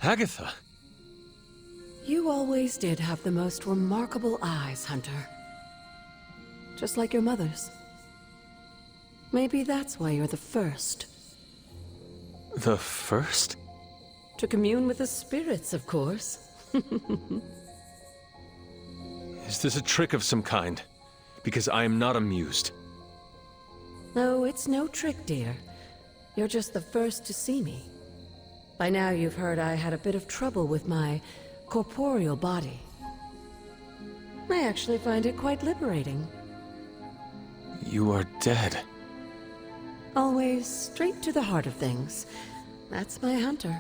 Agatha! You always did have the most remarkable eyes, Hunter. Just like your mother's. Maybe that's why you're the first. The first? To commune with the spirits, of course. Is this a trick of some kind? Because I am not amused. No, it's no trick, dear. You're just the first to see me. By now you've heard I had a bit of trouble with my corporeal body. I actually find it quite liberating. You are dead. Always straight to the heart of things. That's my Hunter.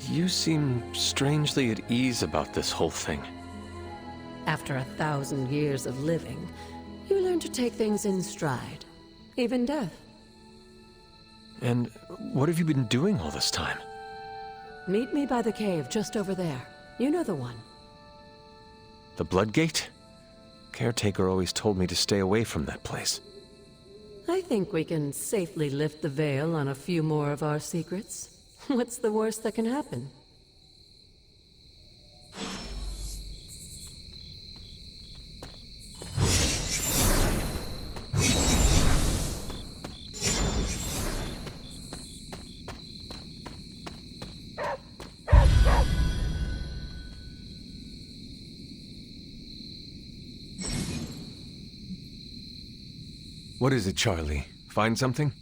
You seem strangely at ease about this whole thing. After 1,000 years of living, you learn to take things in stride. Even death. And what have you been doing all this time? Meet me by the cave just over there. You know the one. The Bloodgate? Caretaker always told me to stay away from that place. I think we can safely lift the veil on a few more of our secrets. What's the worst that can happen? What is it, Charlie? Find something?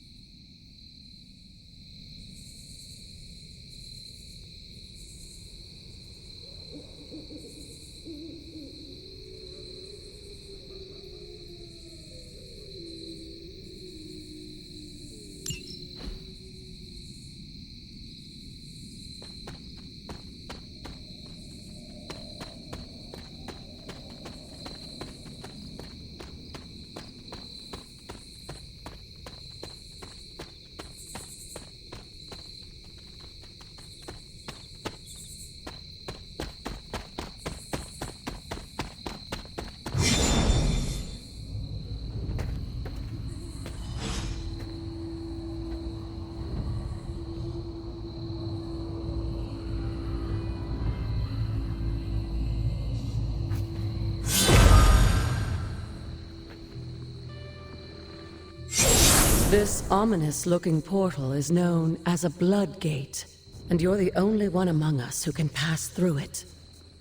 This ominous-looking portal is known as a Bloodgate, and you're the only one among us who can pass through it.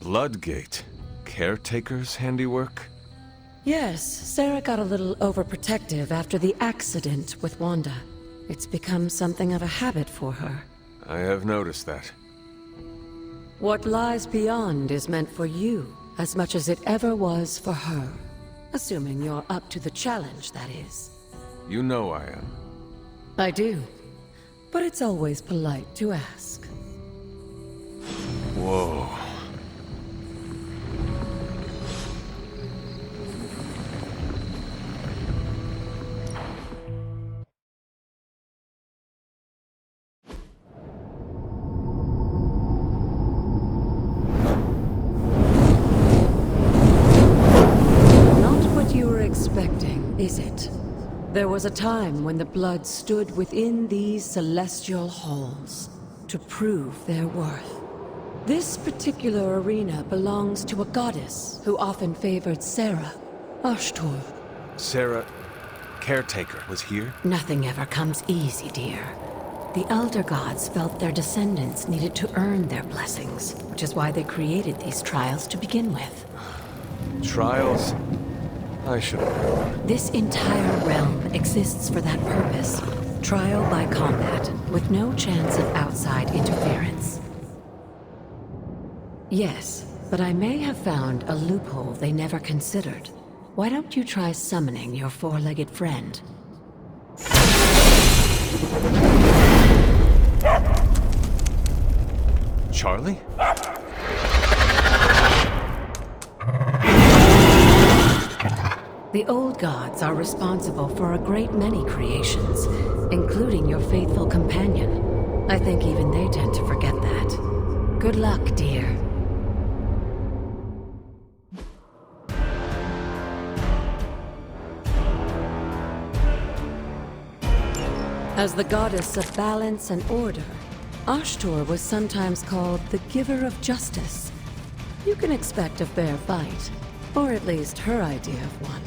Bloodgate? Caretaker's handiwork? Yes, Sarah got a little overprotective after the accident with Wanda. It's become something of a habit for her. I have noticed that. What lies beyond is meant for you as much as it ever was for her. Assuming you're up to the challenge, that is. You know I am. I do. But it's always polite to ask. Whoa. Not what you were expecting, is it? There was a time when the blood stood within these celestial halls to prove their worth. This particular arena belongs to a goddess who often favored Sarah, Ashtor. Sarah, Caretaker, was here? Nothing ever comes easy, dear. The Elder Gods felt their descendants needed to earn their blessings, which is why they created these trials to begin with. Trials? I should have known. This entire realm exists for that purpose. Trial by combat, with no chance of outside interference. Yes, but I may have found a loophole they never considered. Why don't you try summoning your four-legged friend? Charlie? The old gods are responsible for a great many creations, including your faithful companion. I think even they tend to forget that. Good luck, dear. As the goddess of balance and order, Ashtor was sometimes called the Giver of Justice. You can expect a fair fight, or at least her idea of one.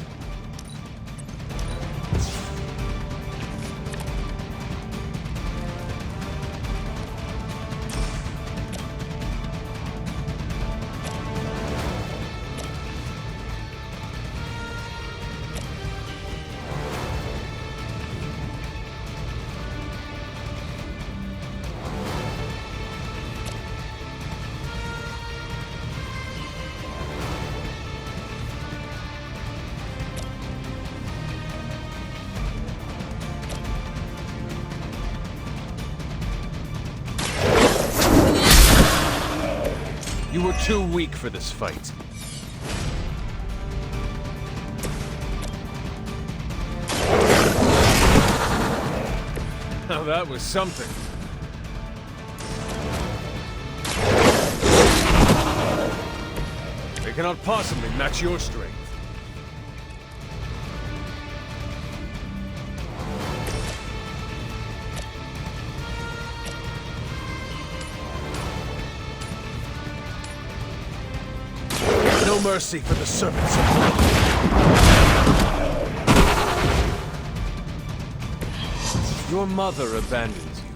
You were too weak for this fight. Now that was something. They cannot possibly match your strength. No mercy for the servants of light. Your mother abandons you.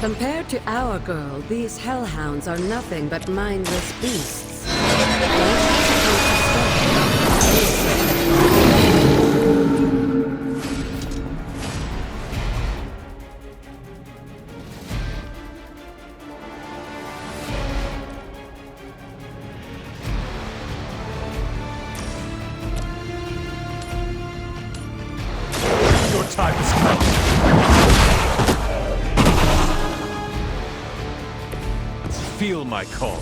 Compared to our girl, these hellhounds are nothing but mindless beasts. Don't hesitate. Your time has come. Feel my call.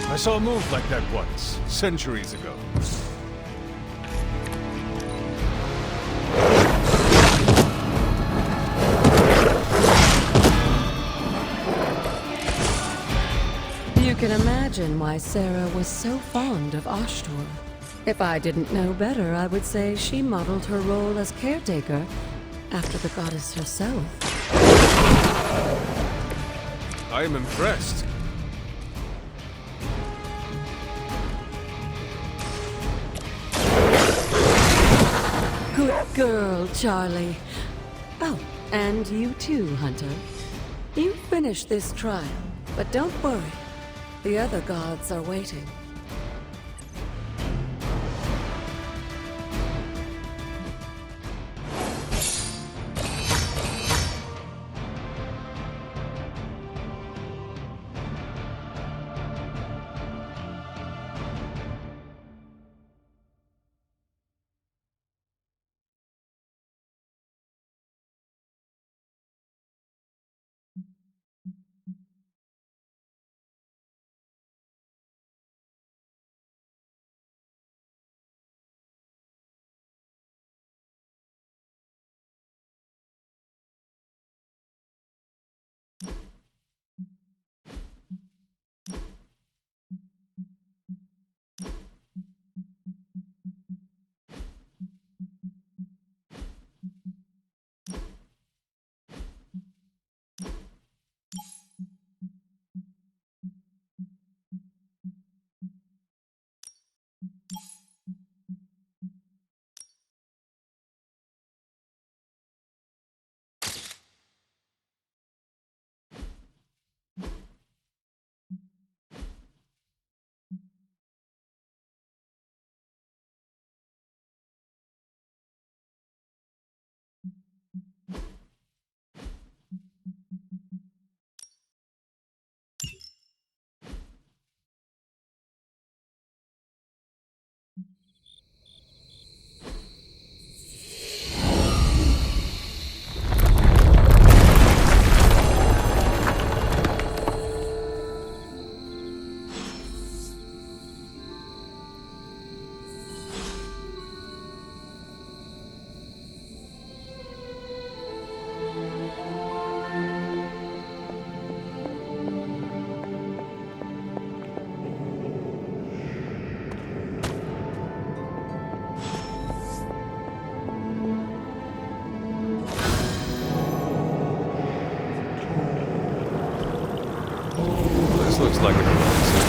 I saw a move like that once, centuries ago. You can imagine why Sarah was so fond of Ashtor. If I didn't know better, I would say she modeled her role as caretaker after the goddess herself. I am impressed. Good girl, Charlie. Oh, and you too, Hunter. You finished this trial, but don't worry. The other gods are waiting. Looks like a coincidence.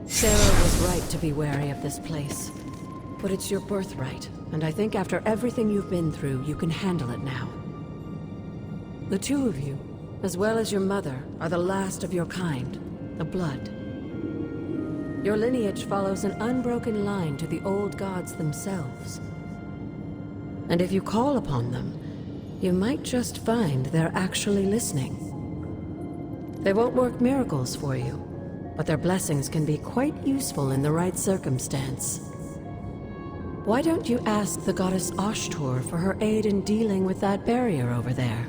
Sarah was right to be wary of this place. But it's your birthright, and I think after everything you've been through, you can handle it now. The two of you, as well as your mother, are the last of your kind, the Blood. Your lineage follows an unbroken line to the old gods themselves. And if you call upon them, you might just find they're actually listening. They won't work miracles for you, but their blessings can be quite useful in the right circumstance. Why don't you ask the goddess Ashtur for her aid in dealing with that barrier over there?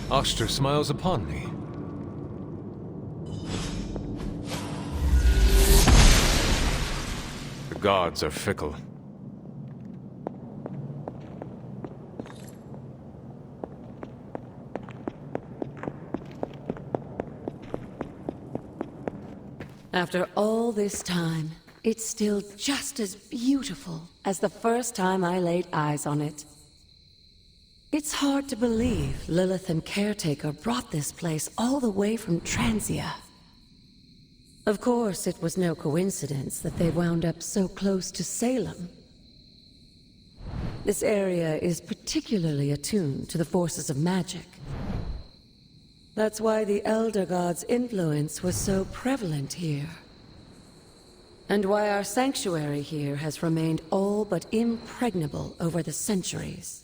Ashtur smiles upon me. The gods are fickle. After all this time, it's still just as beautiful as the first time I laid eyes on it. It's hard to believe Lilith and Caretaker brought this place all the way from Transia. Of course, it was no coincidence that they wound up so close to Salem. This area is particularly attuned to the forces of magic. That's why the Elder God's influence was so prevalent here. And why our sanctuary here has remained all but impregnable over the centuries.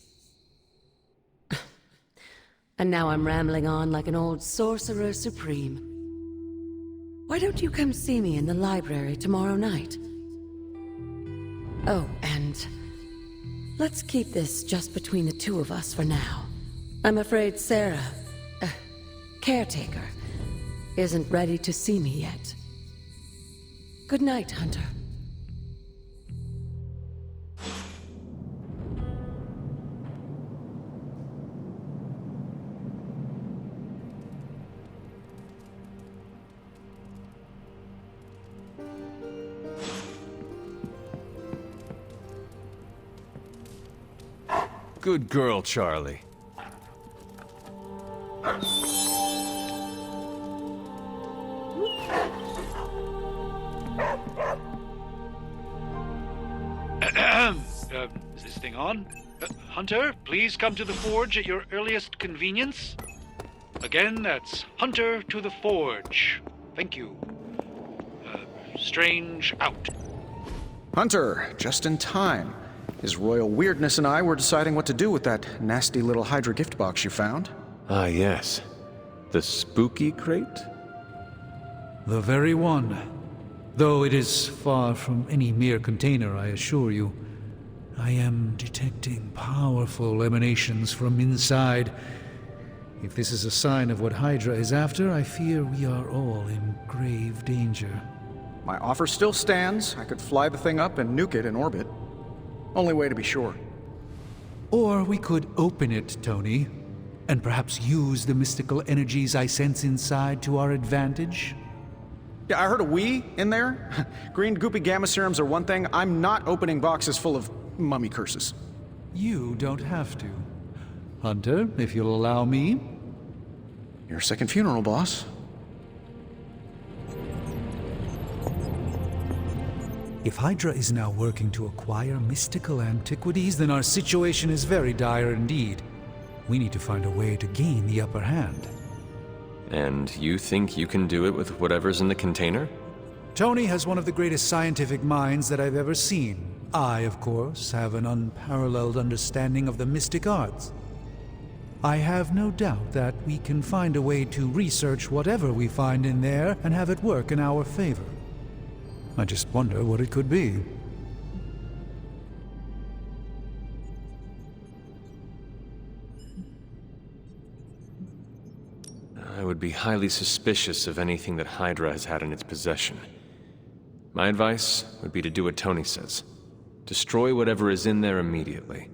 And now I'm rambling on like an old sorcerer supreme. Why don't you come see me in the library tomorrow night? Oh, and let's keep this just between the two of us for now. I'm afraid Sarah, Caretaker, isn't ready to see me yet. Good night, Hunter. Good girl, Charlie. Is this thing on? Hunter, please come to the forge at your earliest convenience. Again, that's Hunter to the forge. Thank you. Strange out. Hunter, just in time. His royal weirdness and I were deciding what to do with that nasty little Hydra gift box you found. Ah, yes. The spooky crate? The very one. Though it is far from any mere container, I assure you. I am detecting powerful emanations from inside. If this is a sign of what Hydra is after, I fear we are all in grave danger. My offer still stands. I could fly the thing up and nuke it in orbit. Only way to be sure. Or we could open it, Tony, and perhaps use the mystical energies I sense inside to our advantage. Yeah, I heard a "we" in there. Green goopy gamma serums are one thing. I'm not opening boxes full of mummy curses. You don't have to. Hunter, if you'll allow me. Your second funeral, boss. If Hydra is now working to acquire mystical antiquities, then our situation is very dire indeed. We need to find a way to gain the upper hand. And you think you can do it with whatever's in the container? Tony has one of the greatest scientific minds that I've ever seen. I, of course, have an unparalleled understanding of the mystic arts. I have no doubt that we can find a way to research whatever we find in there and have it work in our favor. I just wonder what it could be. I would be highly suspicious of anything that Hydra has had in its possession. My advice would be to do what Tony says. Destroy whatever is in there immediately.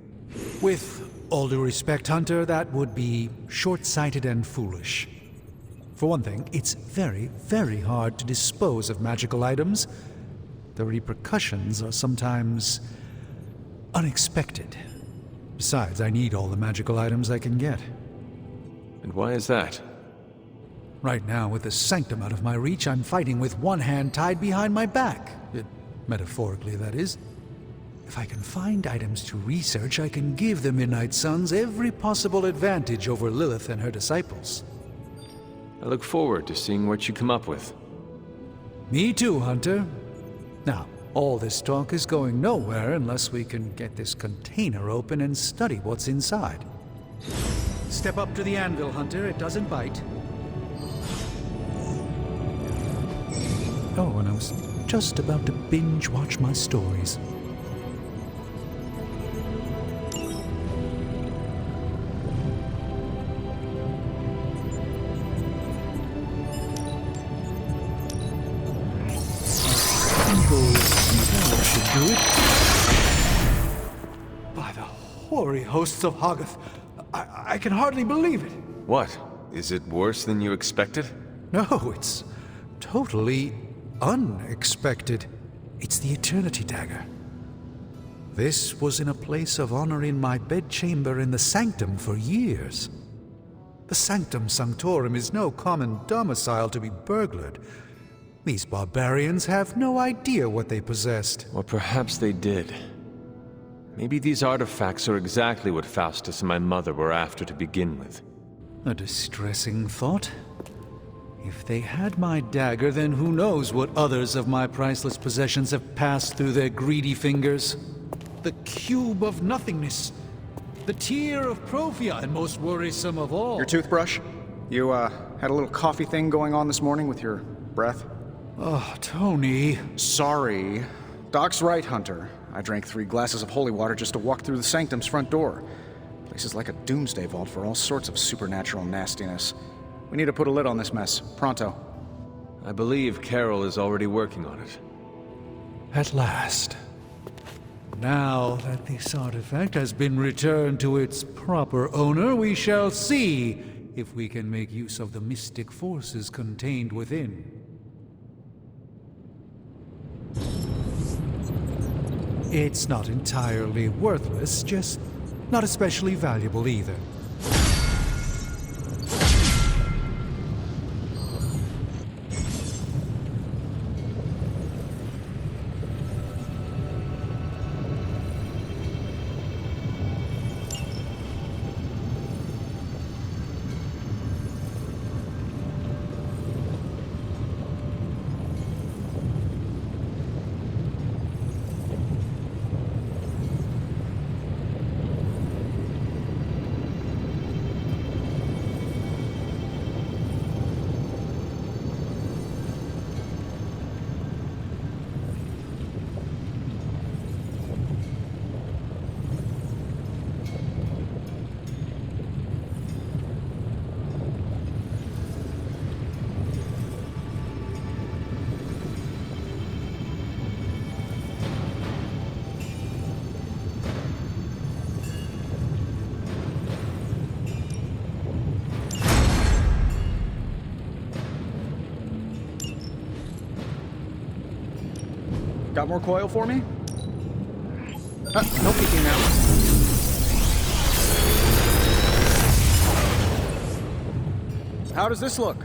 With all due respect, Hunter, that would be short-sighted and foolish. For one thing, it's very, very hard to dispose of magical items. The repercussions are sometimes unexpected. Besides, I need all the magical items I can get. And why is that? Right now, with the sanctum out of my reach, I'm fighting with one hand tied behind my back. Metaphorically, that is. If I can find items to research, I can give the Midnight Suns every possible advantage over Lilith and her disciples. I look forward to seeing what you come up with. Me too, Hunter. Now, all this talk is going nowhere unless we can get this container open and study what's inside. Step up to the anvil, Hunter. It doesn't bite. Oh, and I was just about to binge-watch my stories. Should do it. By the hoary hosts of Hoggoth, I can hardly believe it. What? Is it worse than you expected? No, it's totally unexpected. It's the Eternity Dagger. This was in a place of honor in my bedchamber in the Sanctum for years. The Sanctum Sanctorum is no common domicile to be burglared. These barbarians have no idea what they possessed. Or perhaps they did. Maybe these artifacts are exactly what Faustus and my mother were after to begin with. A distressing thought. If they had my dagger, then who knows what others of my priceless possessions have passed through their greedy fingers. The Cube of Nothingness. The Tear of Profia, and most worrisome of all. Your toothbrush? You, had a little coffee thing going on this morning with your breath? Oh, Tony. Sorry. Doc's right, Hunter. I drank 3 glasses of holy water just to walk through the Sanctum's front door. Place is like a doomsday vault for all sorts of supernatural nastiness. We need to put a lid on this mess. Pronto. I believe Carol is already working on it. At last. Now that this artifact has been returned to its proper owner, we shall see if we can make use of the mystic forces contained within. It's not entirely worthless, just not especially valuable either. Got more coil for me? No peeking now. How does this look?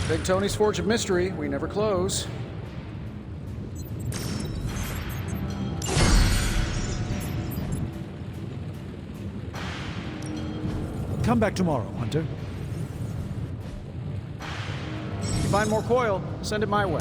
Big Tony's Forge of Mystery. We never close. come back tomorrow, Hunter. If you find more coil, send it my way.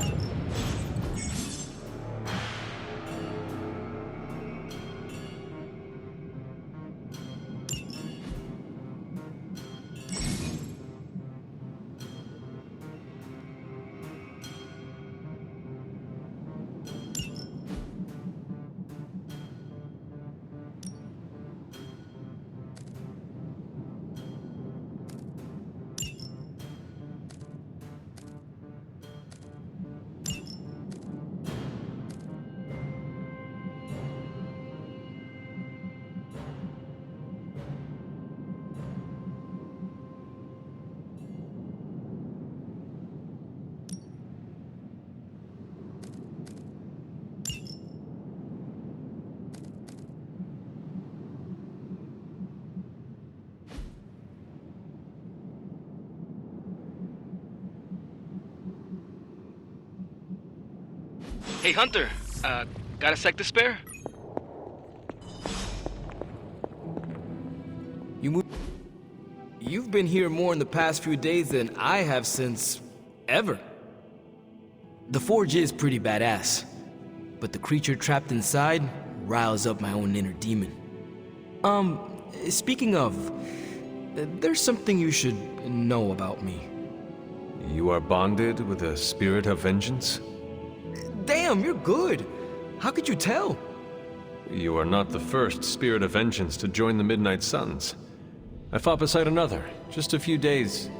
Hey, Hunter. Got a sec to spare? You've been here more in the past few days than I have since... ever. The Forge is pretty badass, but the creature trapped inside riles up my own inner demon. Speaking of, there's something you should know about me. You are bonded with a spirit of vengeance? Damn, you're good. How could you tell? You are not the first spirit of vengeance to join the Midnight Suns. I fought beside another, just a few days...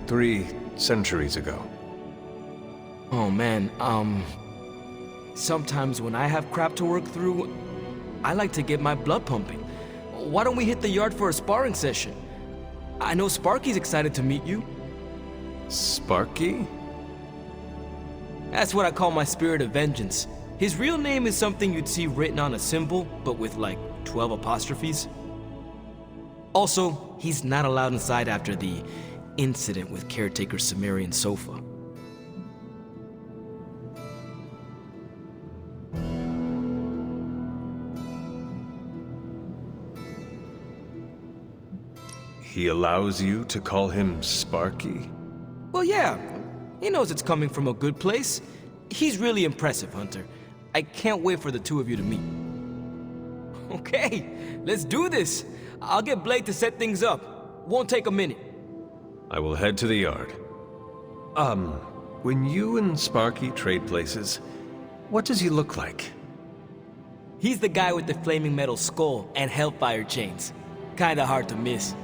3 centuries ago. Oh man, sometimes when I have crap to work through, I like to get my blood pumping. Why don't we hit the yard for a sparring session? I know Sparky's excited to meet you. Sparky? That's what I call my spirit of vengeance. His real name is something you'd see written on a symbol, but with like 12 apostrophes. Also, he's not allowed inside after the incident with caretaker Sumerian sofa. He allows you to call him Sparky? Well, yeah. He knows it's coming from a good place. He's really impressive, Hunter. I can't wait for the two of you to meet. Okay, let's do this. I'll get Blade to set things up. Won't take a minute. I will head to the yard. When you and Sparky trade places, what does he look like? He's the guy with the flaming metal skull and hellfire chains. Kinda hard to miss.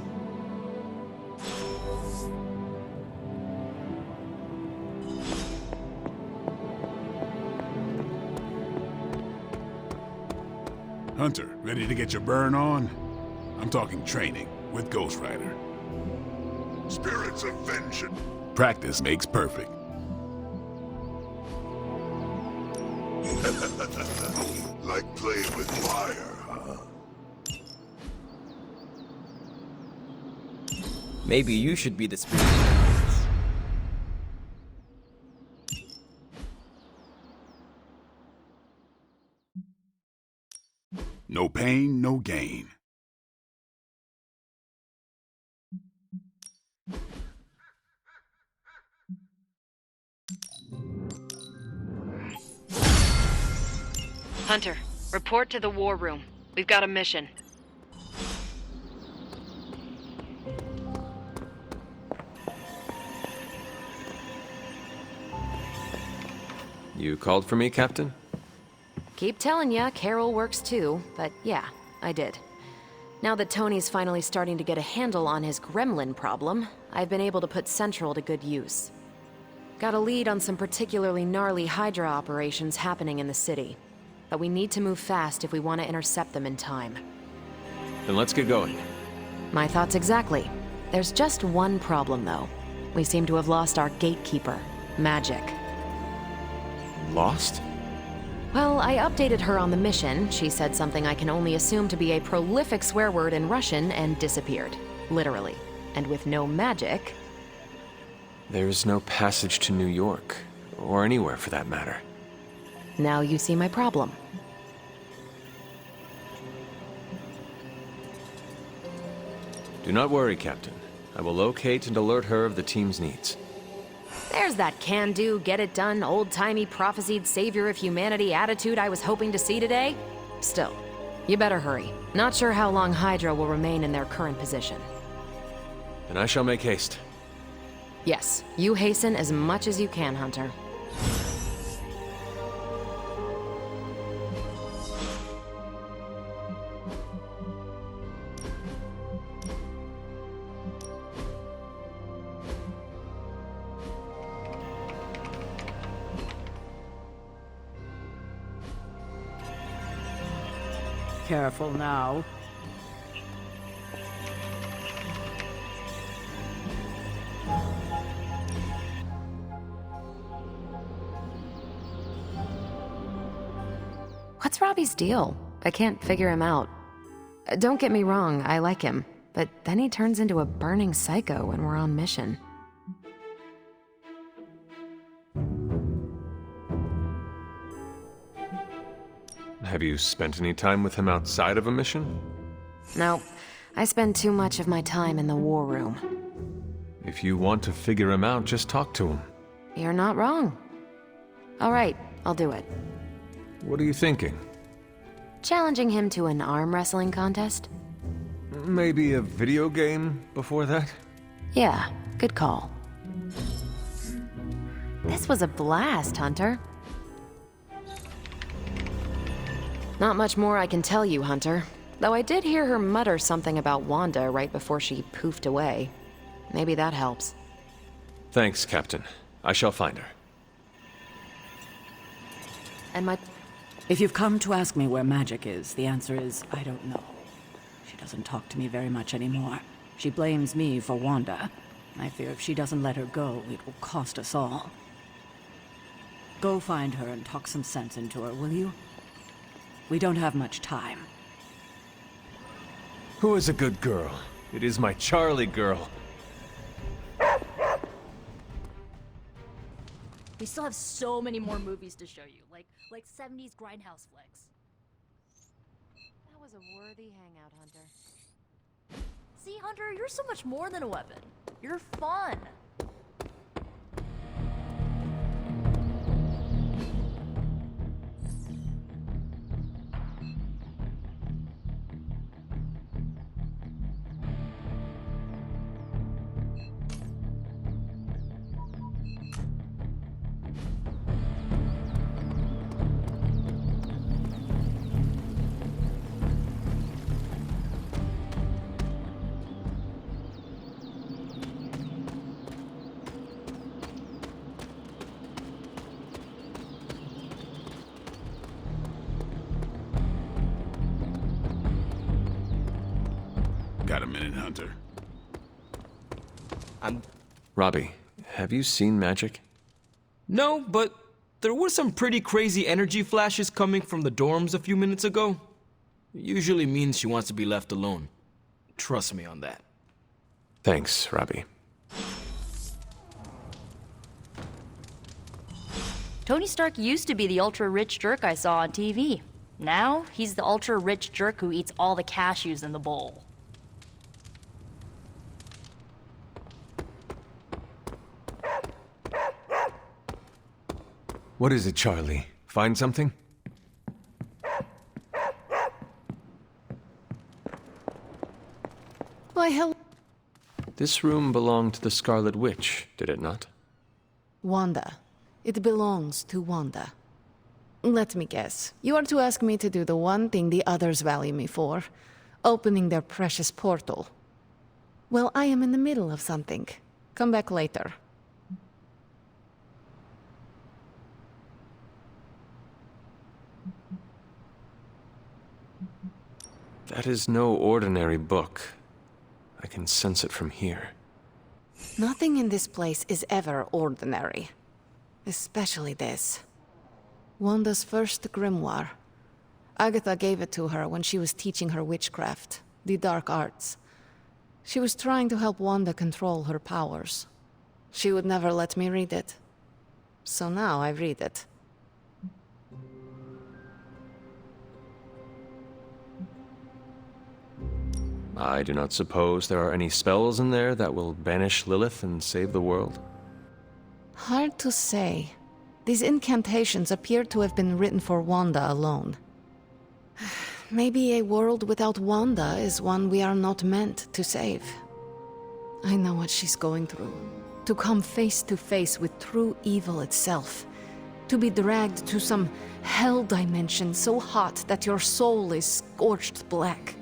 Hunter, ready to get your burn on? I'm talking training with Ghost Rider. Spirits of vengeance. Practice makes perfect. Like playing with fire, huh? Maybe you should be the spirit. No pain, no gain. Hunter, report to the war room. We've got a mission. You called for me, Captain? Keep telling ya, Carol works too, but yeah, I did. Now that Tony's finally starting to get a handle on his gremlin problem, I've been able to put Central to good use. Got a lead on some particularly gnarly Hydra operations happening in the city. But we need to move fast if we want to intercept them in time. Then let's get going. My thoughts exactly. There's just one problem, though. We seem to have lost our gatekeeper, Magic. Lost? Well, I updated her on the mission. She said something I can only assume to be a prolific swear word in Russian and disappeared. Literally. And with no magic... There's no passage to New York, or anywhere for that matter. Now you see my problem. Do not worry, Captain. I will locate and alert her of the team's needs. There's that can-do, get-it-done, old-timey prophesied savior of humanity attitude I was hoping to see today. Still, you better hurry. Not sure how long Hydra will remain in their current position. Then I shall make haste. Yes, you hasten as much as you can, Hunter. Careful now. What's Robbie's deal? I can't figure him out. Don't get me wrong, I like him, but then he turns into a burning psycho when we're on mission. Have you spent any time with him outside of a mission? No, I spend too much of my time in the war room. If you want to figure him out, just talk to him. You're not wrong. All right, I'll do it. What are you thinking? Challenging him to an arm wrestling contest? Maybe a video game before that? Yeah, good call. This was a blast, Hunter. Not much more I can tell you, Hunter. Though I did hear her mutter something about Wanda right before she poofed away. Maybe that helps. Thanks, Captain. I shall find her. And my... If you've come to ask me where Magic is, the answer is, I don't know. She doesn't talk to me very much anymore. She blames me for Wanda. I fear if she doesn't let her go, it will cost us all. Go find her and talk some sense into her, will you? We don't have much time. Who is a good girl? It is my Charlie girl. We still have so many more movies to show you, like 70s grindhouse flicks. That was a worthy hangout, Hunter. See, Hunter, you're so much more than a weapon. You're fun. Got a minute, Hunter? Robbie, have you seen Magic? No, but there were some pretty crazy energy flashes coming from the dorms a few minutes ago. It usually means she wants to be left alone. Trust me on that. Thanks, Robbie. Tony Stark used to be the ultra-rich jerk I saw on TV. Now, he's the ultra-rich jerk who eats all the cashews in the bowl. What is it, Charlie? Find something? Why, hello. This room belonged to the Scarlet Witch, did it not? Wanda. It belongs to Wanda. Let me guess. You are to ask me to do the one thing the others value me for. Opening their precious portal. Well, I am in the middle of something. Come back later. That is no ordinary book. I can sense it from here. Nothing in this place is ever ordinary. Especially this. Wanda's first grimoire. Agatha gave it to her when she was teaching her witchcraft, the dark arts. She was trying to help Wanda control her powers. She would never let me read it. So now I read it. I do not suppose there are any spells in there that will banish Lilith and save the world? Hard to say. These incantations appear to have been written for Wanda alone. Maybe a world without Wanda is one we are not meant to save. I know what she's going through. To come face to face with true evil itself. To be dragged to some hell dimension so hot that your soul is scorched black.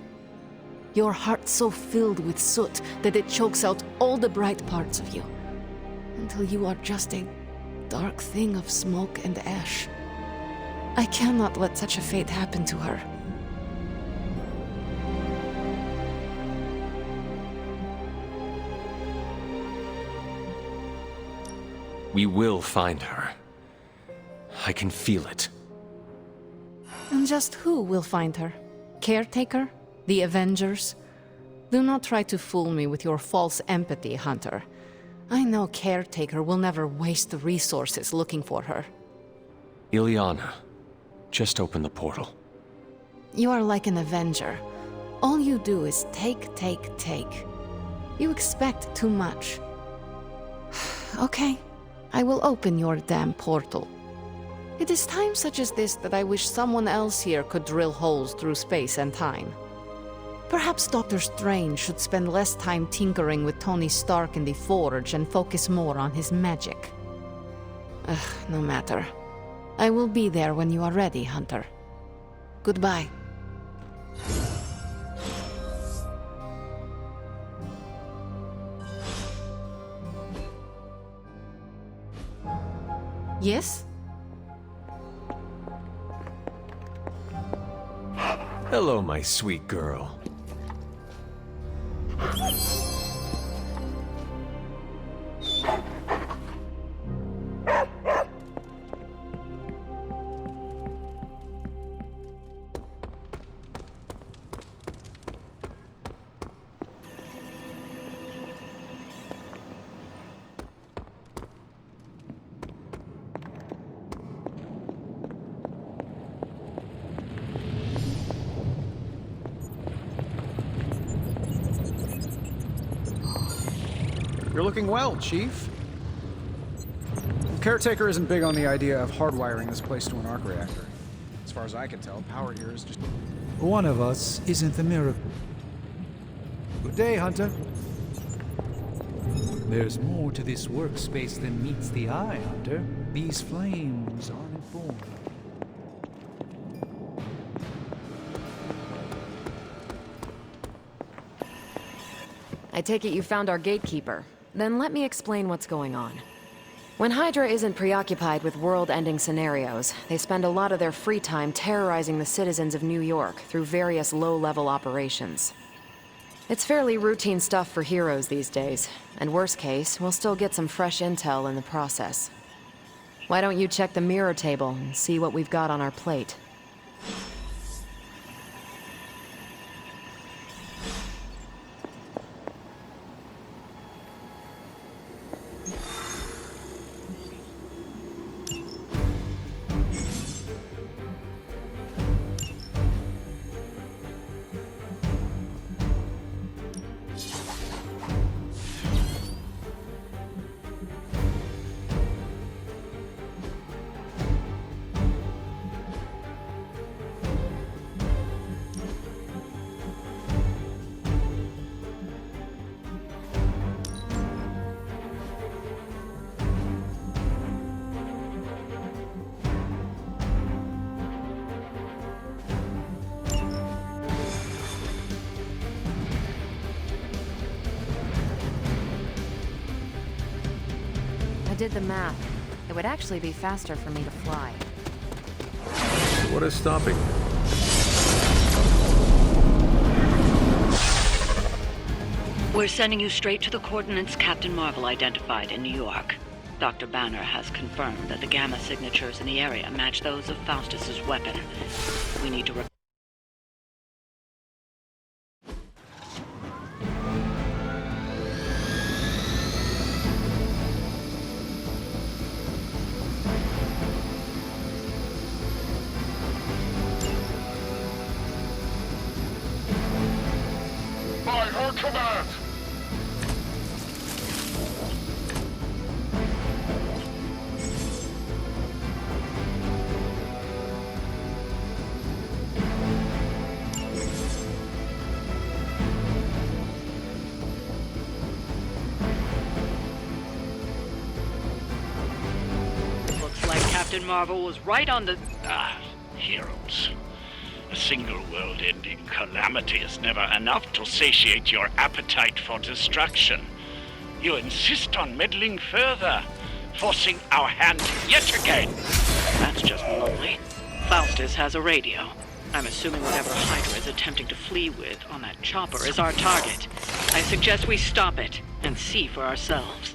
Your heart so filled with soot that it chokes out all the bright parts of you. Until you are just a dark thing of smoke and ash. I cannot let such a fate happen to her. We will find her. I can feel it. And just who will find her? Caretaker? The Avengers? Do not try to fool me with your false empathy, Hunter. I know Caretaker will never waste resources looking for her. Ileana, just open the portal. You are like an Avenger. All you do is take, take, take. You expect too much. Okay, I will open your damn portal. It is times such as this that I wish someone else here could drill holes through space and time. Perhaps Doctor Strange should spend less time tinkering with Tony Stark in the Forge and focus more on his magic. No matter. I will be there when you are ready, Hunter. Goodbye. Yes? Hello, my sweet girl. You're looking well, Chief. Caretaker isn't big on the idea of hardwiring this place to an arc reactor. As far as I can tell, power here is just... One of us isn't the miracle. Good day, Hunter. There's more to this workspace than meets the eye, Hunter. These flames aren't born. I take it you found our gatekeeper. Then let me explain what's going on. When Hydra isn't preoccupied with world-ending scenarios, they spend a lot of their free time terrorizing the citizens of New York through various low-level operations. It's fairly routine stuff for heroes these days, and worst case, we'll still get some fresh intel in the process. Why don't you check the mirror table and see what we've got on our plate? I did the math. It would actually be faster for me to fly. What is stopping you? We're sending you straight to the coordinates Captain Marvel identified in New York. Dr. Banner has confirmed that the gamma signatures in the area match those of Faustus's weapon. We need to... Under command! Looks like Captain Marvel was right on the... Heroes. A single world-ending calamity is never enough to satiate your appetite for destruction. You insist on meddling further, forcing our hand yet again. That's just lovely. Faustus has a radio. I'm assuming whatever Hydra is attempting to flee with on that chopper is our target. I suggest we stop it and see for ourselves.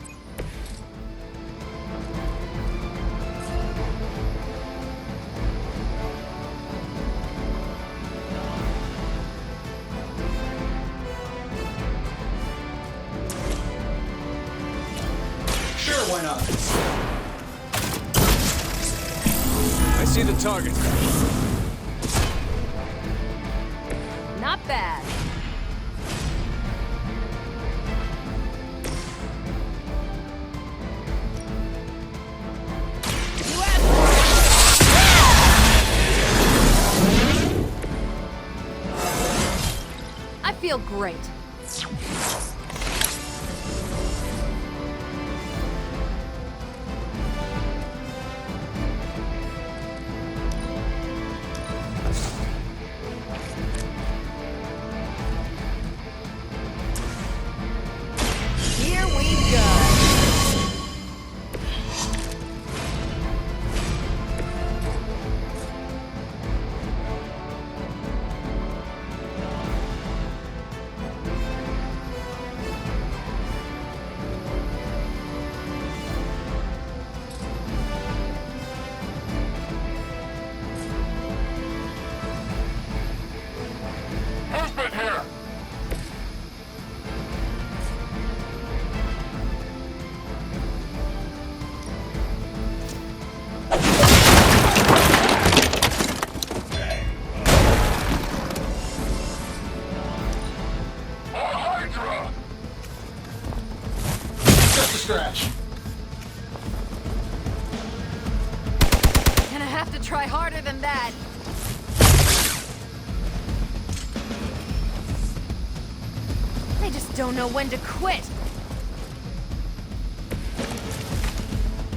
Sure, why not? I see the target. Not bad. I feel great. Here we go. Husband here! Hydra! Just a scratch. Gonna have to try harder than that. They just don't know when to quit.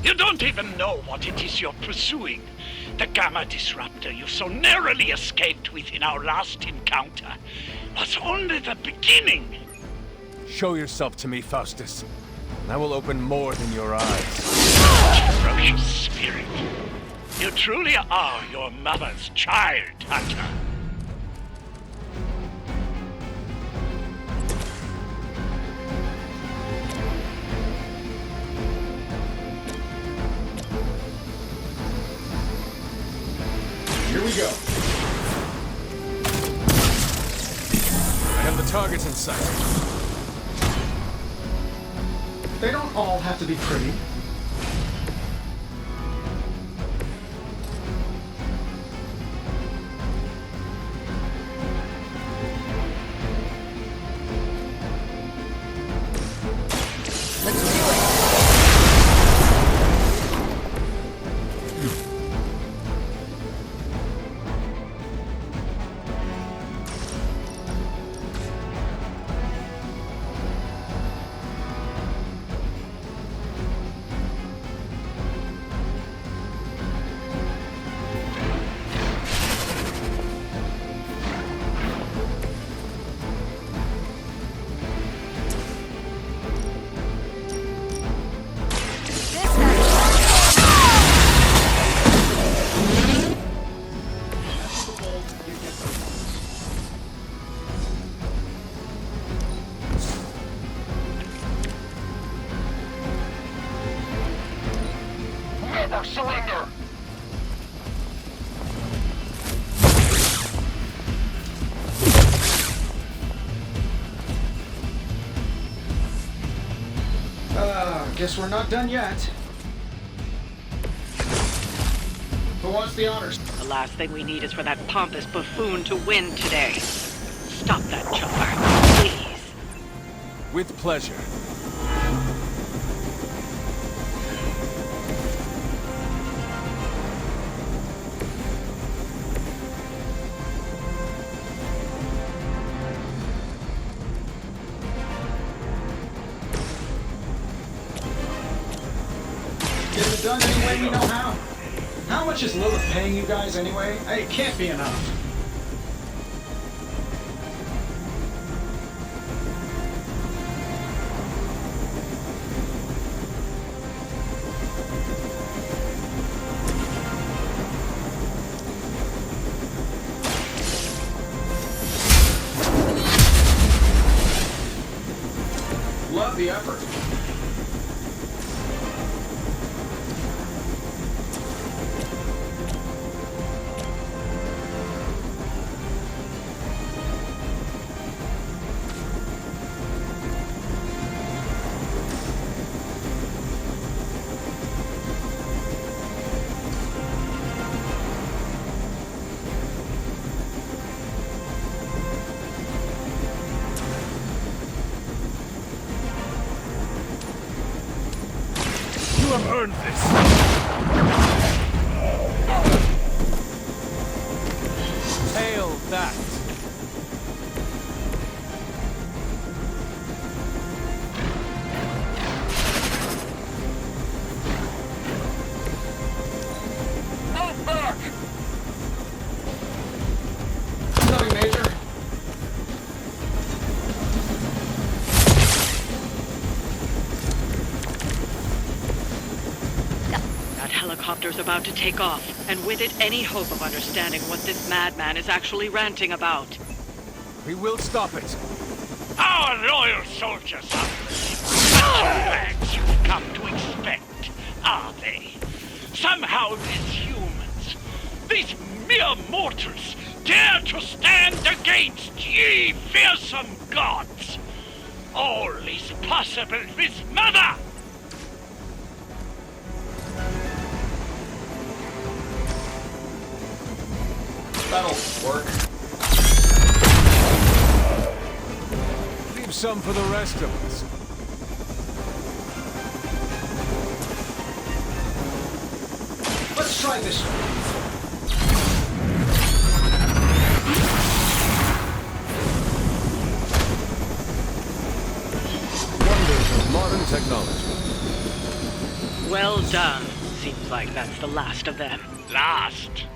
You don't even know what it is you're pursuing. The Gamma Disruptor you so narrowly escaped with in our last encounter was only the beginning. Show yourself to me, Faustus, and I will open more than your eyes. Ferocious spirit. You truly are your mother's child, Hunter. Here we go. I have the targets in sight. They don't all have to be pretty. Let's do it. Never surrender! Guess we're not done yet. Who wants the honors? The last thing we need is for that pompous buffoon to win today. Stop that chopper, please. With pleasure. Get it done any way we know how. How much is Lilith paying you guys anyway? It can't be enough. Love the effort. You have earned this! Hail that! Move back! Nothing major. That helicopter's about to take off, and with it any hope of understanding what this madman is actually ranting about. We will stop it. Our loyal soldiers are such bags you've come to expect, are they? Somehow these humans, these mere mortals, dare to stand against ye fearsome gods. All is possible with Mother! That'll work. Leave some for the rest of us. Let's try this one. Wonders of modern technology. Well done. Seems like that's the last of them. Last.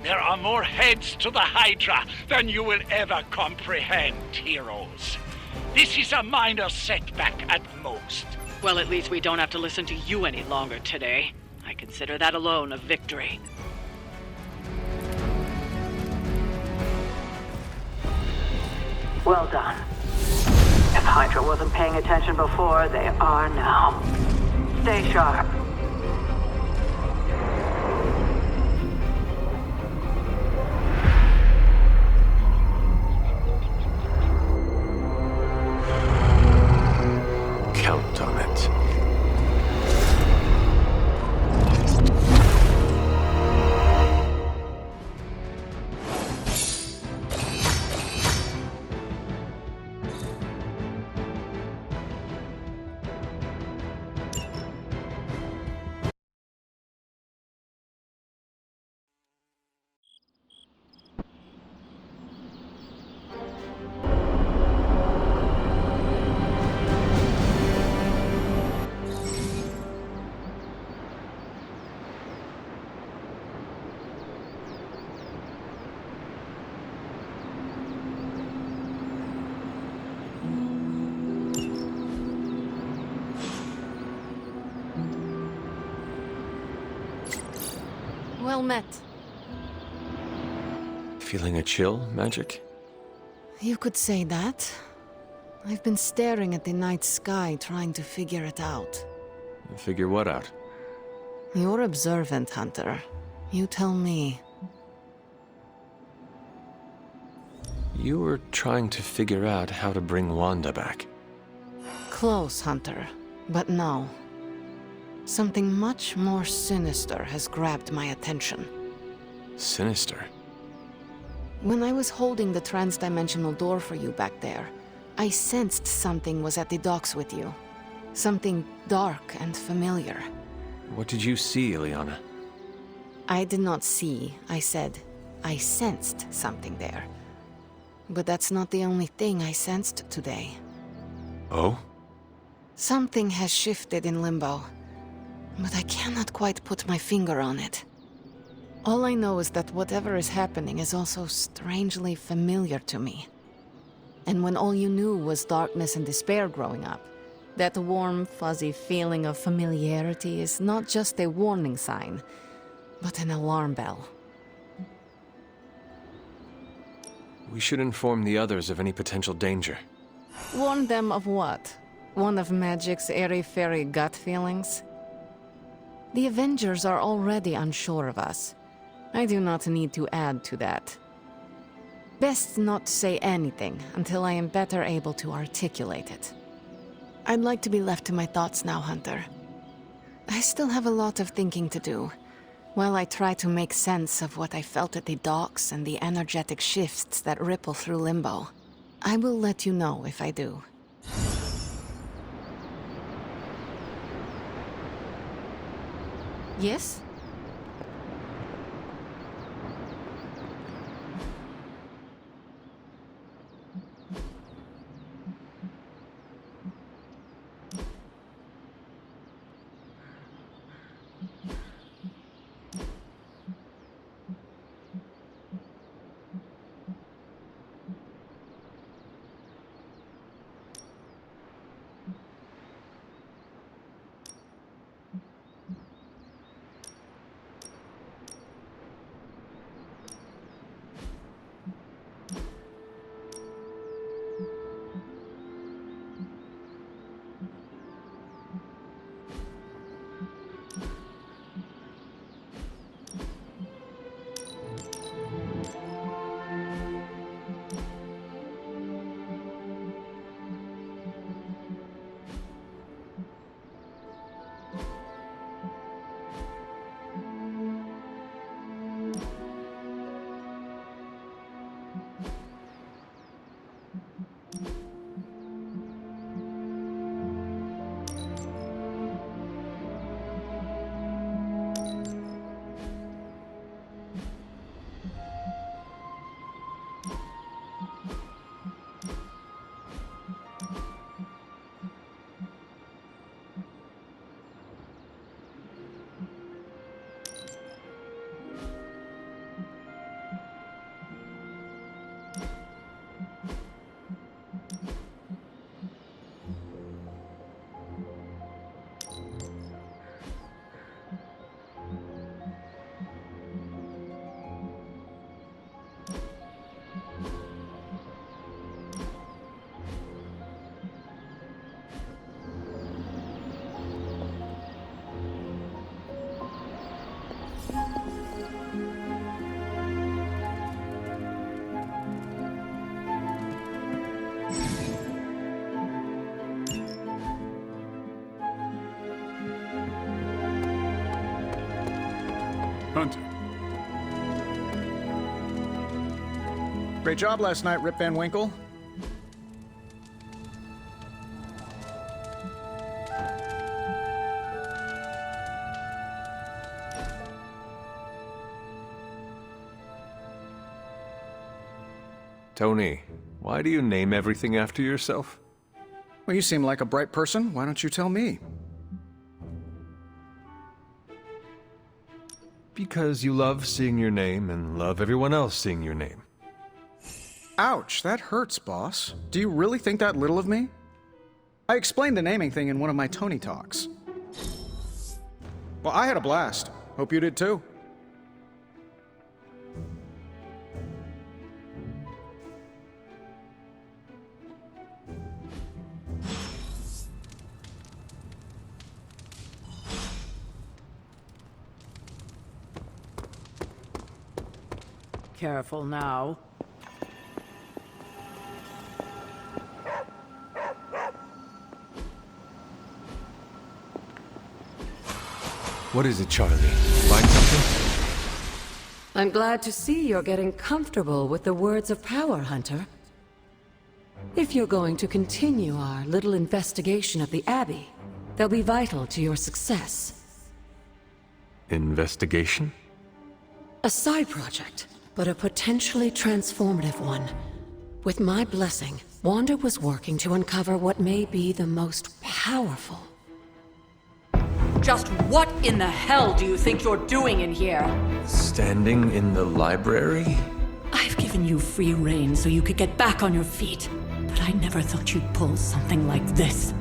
There are more heads to the Hydra than you will ever comprehend, heroes. This is a minor setback at most. Well, at least we don't have to listen to you any longer today. I consider that alone a victory. Well done. If Hydra wasn't paying attention before, they are now. Stay sharp. Count on it. Well met. Feeling a chill, Magic? You could say that. I've been staring at the night sky trying to figure it out. Figure what out? You're observant, Hunter. You tell me. You were trying to figure out how to bring Wanda back. Close, Hunter. But no. Something much more sinister has grabbed my attention. Sinister? When I was holding the transdimensional door for you back there, I sensed something was at the docks with you. Something dark and familiar. What did you see, Ileana? I did not see, I said. I sensed something there. But that's not the only thing I sensed today. Oh? Something has shifted in Limbo, but I cannot quite put my finger on it. All I know is that whatever is happening is also strangely familiar to me. And when all you knew was darkness and despair growing up, that warm, fuzzy feeling of familiarity is not just a warning sign, but an alarm bell. We should inform the others of any potential danger. Warn them of what? One of Magic's airy-fairy gut feelings? The Avengers are already unsure of us. I do not need to add to that. Best not say anything until I am better able to articulate it. I'd like to be left to my thoughts now, Hunter. I still have a lot of thinking to do, while I try to make sense of what I felt at the docks and the energetic shifts that ripple through Limbo. I will let you know if I do. Yes? Hunter. Great job last night, Rip Van Winkle. Tony, why do you name everything after yourself? Well, you seem like a bright person. Why don't you tell me? Because you love seeing your name and love everyone else seeing your name. Ouch, that hurts, boss. Do you really think that little of me? I explained the naming thing in one of my Tony talks. Well, I had a blast. Hope you did too. Careful now. What is it, Charlie? Find something? I'm glad to see you're getting comfortable with the words of power, Hunter. If you're going to continue our little investigation of the Abbey, they'll be vital to your success. Investigation? A side project, but a potentially transformative one. With my blessing, Wanda was working to uncover what may be the most powerful. Just what in the hell do you think you're doing in here? Standing in the library? I've given you free rein so you could get back on your feet. But I never thought you'd pull something like this.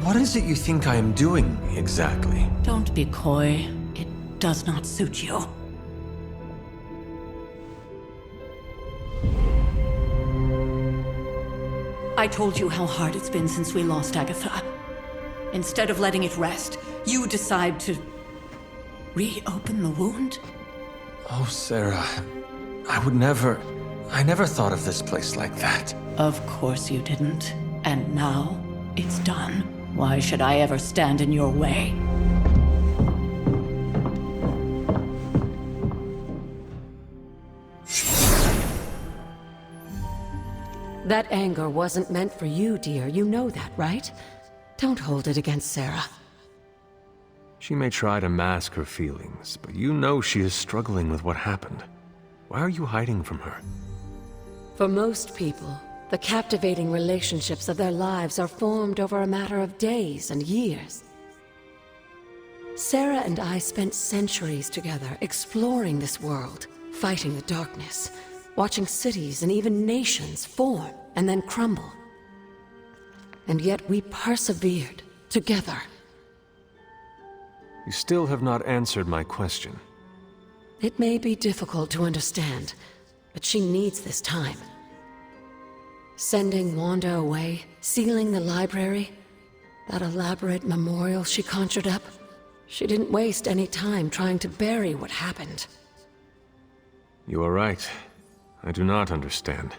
What is it you think I am doing, exactly? Don't be coy. It does not suit you. I told you how hard it's been since we lost Agatha. Instead of letting it rest, you decide to reopen the wound? Oh, Sarah, I never thought of this place like that. Of course you didn't. And now, it's done. Why should I ever stand in your way? That anger wasn't meant for you, dear. You know that, right? Don't hold it against Sarah. She may try to mask her feelings, but you know she is struggling with what happened. Why are you hiding from her? For most people, the captivating relationships of their lives are formed over a matter of days and years. Sarah and I spent centuries together exploring this world, fighting the darkness, watching cities and even nations form and then crumble. And yet we persevered, together. You still have not answered my question. It may be difficult to understand, but she needs this time. Sending Wanda away, sealing the library, that elaborate memorial she conjured up, she didn't waste any time trying to bury what happened. You are right. I do not understand.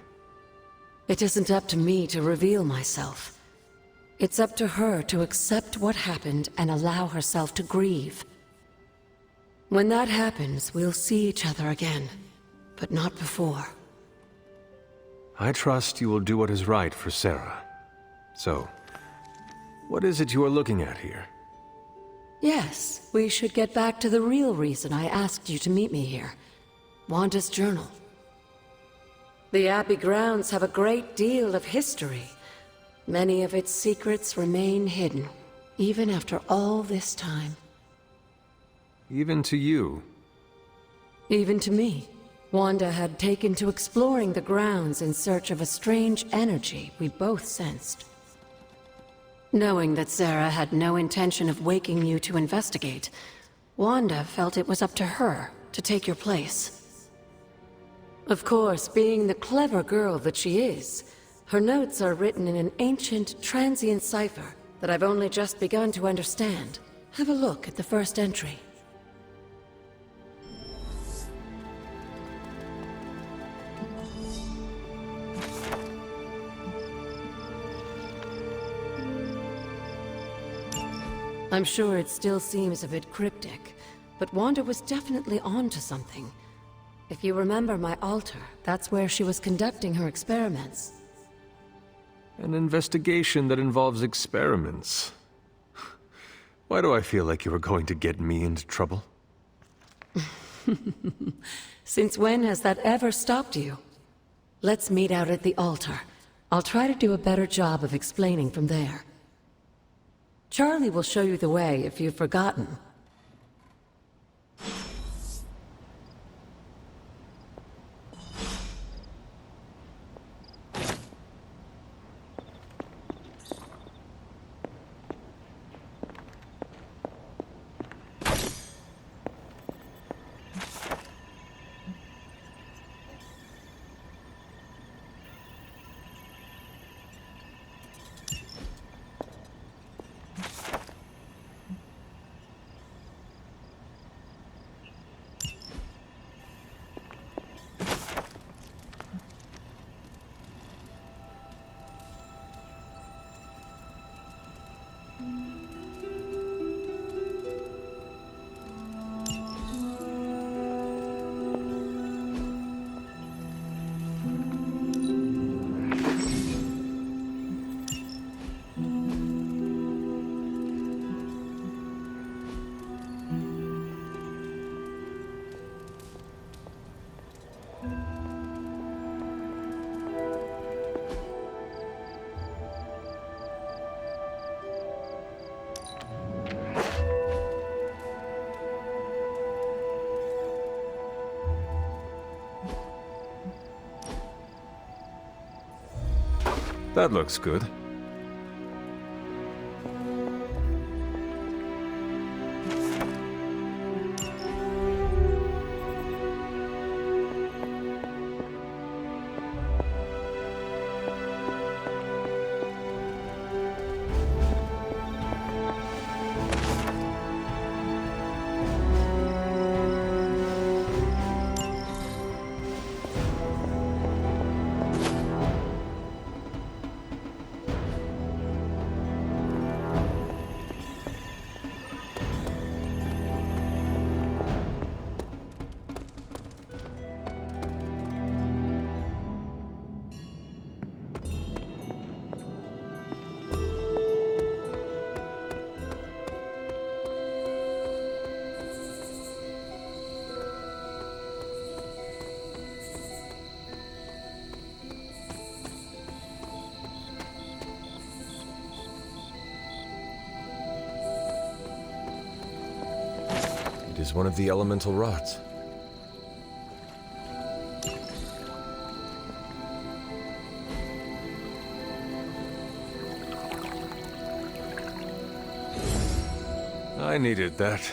It isn't up to me to reveal myself. It's up to her to accept what happened and allow herself to grieve. When that happens, we'll see each other again, but not before. I trust you will do what is right for Sarah. So, what is it you are looking at here? Yes, we should get back to the real reason I asked you to meet me here. Wanda's journal. The Abbey grounds have a great deal of history. Many of its secrets remain hidden, even after all this time. Even to you? Even to me. Wanda had taken to exploring the grounds in search of a strange energy we both sensed. Knowing that Sarah had no intention of waking you to investigate, Wanda felt it was up to her to take your place. Of course, being the clever girl that she is, her notes are written in an ancient, transient cipher that I've only just begun to understand. Have a look at the first entry. I'm sure it still seems a bit cryptic, but Wanda was definitely onto something. If you remember my altar, that's where she was conducting her experiments. An investigation that involves experiments. Why do I feel like you were going to get me into trouble? Since when has that ever stopped you? Let's meet out at the altar. I'll try to do a better job of explaining from there. Charlie will show you the way if you've forgotten. That looks good. It is one of the elemental rods. I needed that.